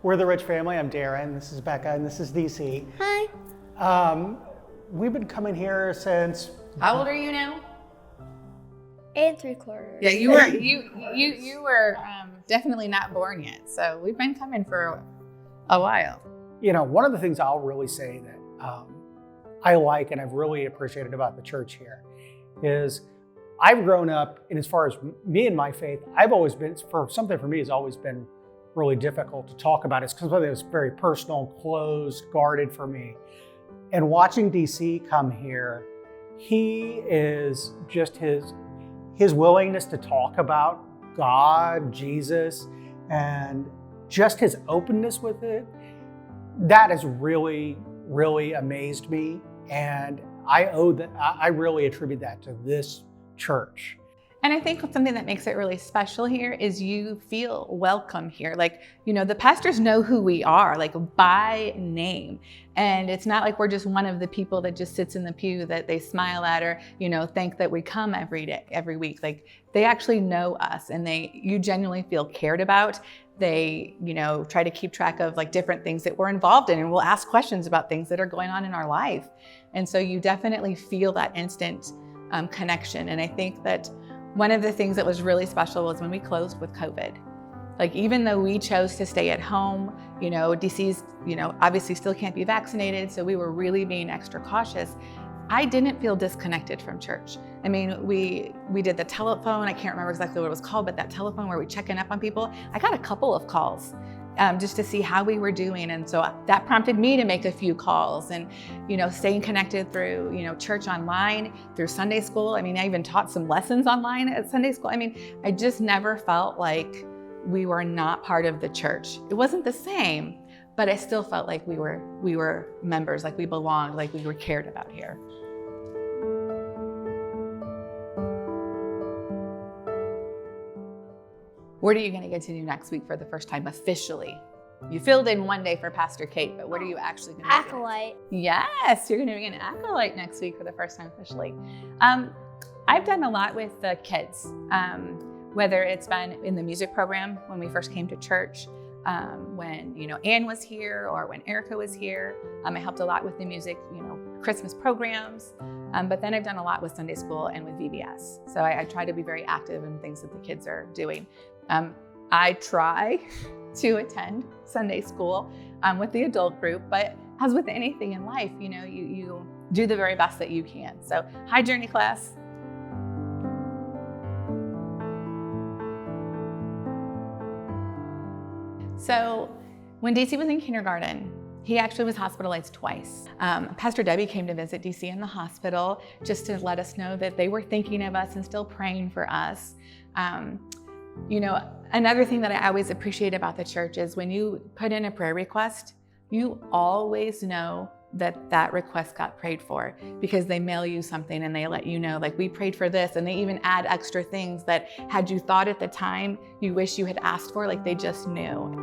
We're the Rich Family. I'm Darren. This is Becca, and this is DC. Hi. We've been coming here since. How old are you now? 8 3/4. Yeah, you were definitely not born yet. So we've been coming for a while. You know, one of the things I'll really say that I like and I've really appreciated about the church here is I've grown up, and as far as me and my faith, I've always been, something for me has always been really difficult to talk about. It's because something that's very personal, closed, guarded for me. And watching DC come here, he is just his willingness to talk about God, Jesus, and just his openness with it, that has really, really amazed me. And I really attribute that to this church. And I think something that makes it really special here is you feel welcome here. Like, you know, the pastors know who we are, like by name. And it's not like we're just one of the people that just sits in the pew that they smile at or, you know, think that we come every week. Like they actually know us and you genuinely feel cared about. They, you know, try to keep track of like different things that we're involved in and we'll ask questions about things that are going on in our life. And so you definitely feel that instant connection. And I think that one of the things that was really special was when we closed with COVID. Like, even though we chose to stay at home, you know, DC's, you know, obviously still can't be vaccinated. So we were really being extra cautious. I didn't feel disconnected from church. I mean, we did the telephone. I can't remember exactly what it was called, but that telephone where we checking up on people, I got a couple of calls just to see how we were doing. And so that prompted me to make a few calls and, you know, staying connected through, you know, church online, through Sunday school. I mean, I even taught some lessons online at Sunday school. I mean, I just never felt like we were not part of the church. It wasn't the same, but I still felt like we were members, like we belonged, like we were cared about here. What are you going to get to do next week for the first time officially? You filled in one day for Pastor Kate, but what are you actually going to do? Acolyte. Yes, you're going to be an acolyte next week for the first time officially. I've done a lot with the kids, whether it's been in the music program when we first came to church, when, you know, Ann was here or when Erica was here. I helped a lot with the music, you know, Christmas programs. But then I've done a lot with Sunday school and with VBS. So I try to be very active in things that the kids are doing. I try to attend Sunday school with the adult group, but as with anything in life, you know, you do the very best that you can. So hi, Journey class. So when DC was in kindergarten, he actually was hospitalized twice. Pastor Debbie came to visit DC in the hospital just to let us know that they were thinking of us and still praying for us. You know, another thing that I always appreciate about the church is when you put in a prayer request, you always know that that request got prayed for because they mail you something and they let you know, like, we prayed for this, and they even add extra things that had you thought at the time you wish you had asked for, like they just knew.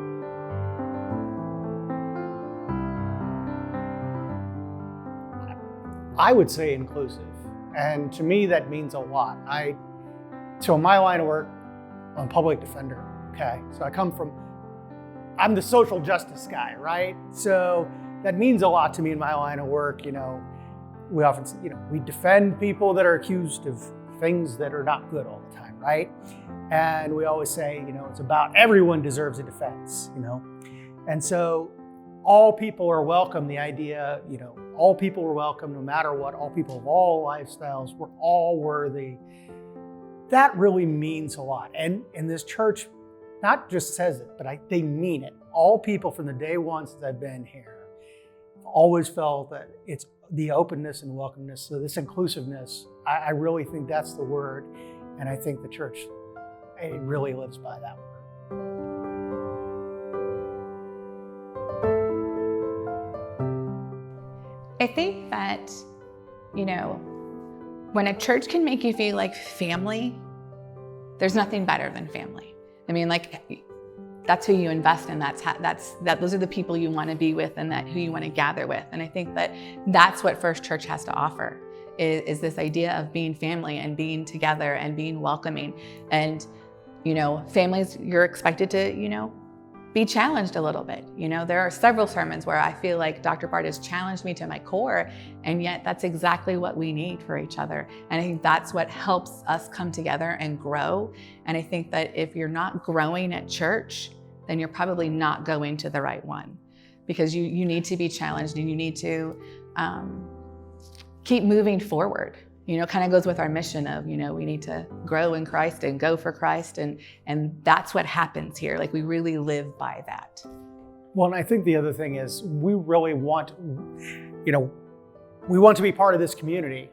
I would say inclusive. And to me, that means a lot. So in my line of work, I'm a public defender, okay? So I'm the social justice guy, right? So that means a lot to me in my line of work. You know, we often, you know, we defend people that are accused of things that are not good all the time, right? And we always say, you know, it's about everyone deserves a defense, you know? And so all people are welcome. The idea, you know, all people are welcome no matter what, all people of all lifestyles, we're all worthy. That really means a lot. And this church not just says it, but they mean it. All people from the day one since I've been here have always felt that it's the openness and welcomeness, so this inclusiveness, I really think that's the word. And I think the church, it really lives by that word. I think that, you know, when a church can make you feel like family, there's nothing better than family. I mean, like, that's who you invest in. Those are the people you want to be with and who you want to gather with. And I think that that's what First Church has to offer is this idea of being family and being together and being welcoming. And, you know, families, you're expected to, you know, be challenged a little bit. You know, there are several sermons where I feel like Dr. Bart has challenged me to my core, and yet that's exactly what we need for each other. And I think that's what helps us come together and grow. And I think that if you're not growing at church, then you're probably not going to the right one, because you need to be challenged and you need to keep moving forward. You know, kind of goes with our mission of, you know, we need to grow in Christ and go for Christ. And that's what happens here. Like, we really live by that. Well, and I think the other thing is we really want, you know, we want to be part of this community.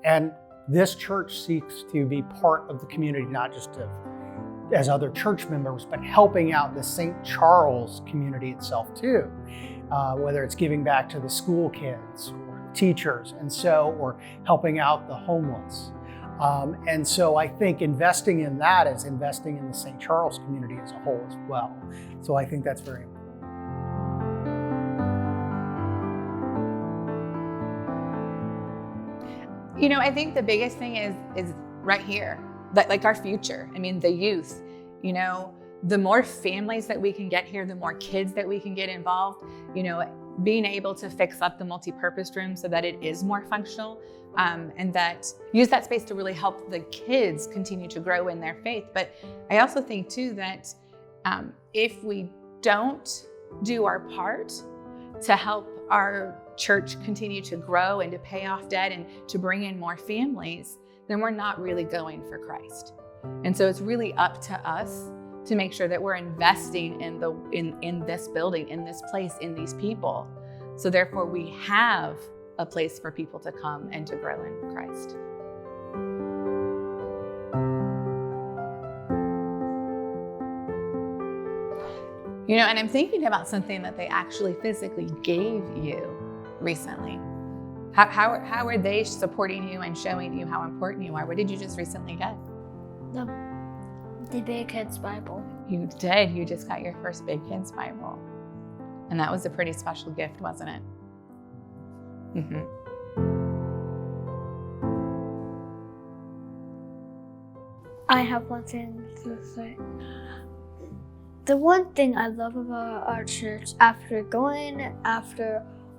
And this church seeks to be part of the community, not just as other church members, but helping out the St. Charles community itself too. Whether it's giving back to the school kids, teachers, and so, or helping out the homeless. And so I think investing in that is investing in the St. Charles community as a whole as well. So I think that's very important. You know, I think the biggest thing is right here, that, like, our future. I mean, the youth, you know, the more families that we can get here, the more kids that we can get involved, you know, being able to fix up the multi-purpose room so that it is more functional, and that use that space to really help the kids continue to grow in their faith. But I also think too that if we don't do our part to help our church continue to grow and to pay off debt and to bring in more families, then we're not really going for Christ. And so it's really up to us to make sure that we're investing in this building, in this place, in these people. So therefore we have a place for people to come and to grow in Christ. You know, and I'm thinking about something that they actually physically gave you recently. How are they supporting you and showing you how important you are? What did you just recently get? The Big Kids Bible. You did. You just got your first Big Kids Bible. And that was a pretty special gift, wasn't it? Mm-hmm. I have one thing to say. The one thing I love about our church, after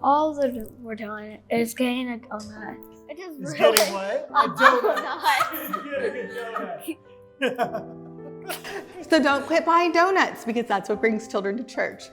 all that we're doing, is getting a donut. It is Is really getting what? a donut. Getting a donut. So don't quit buying donuts, because that's what brings children to church.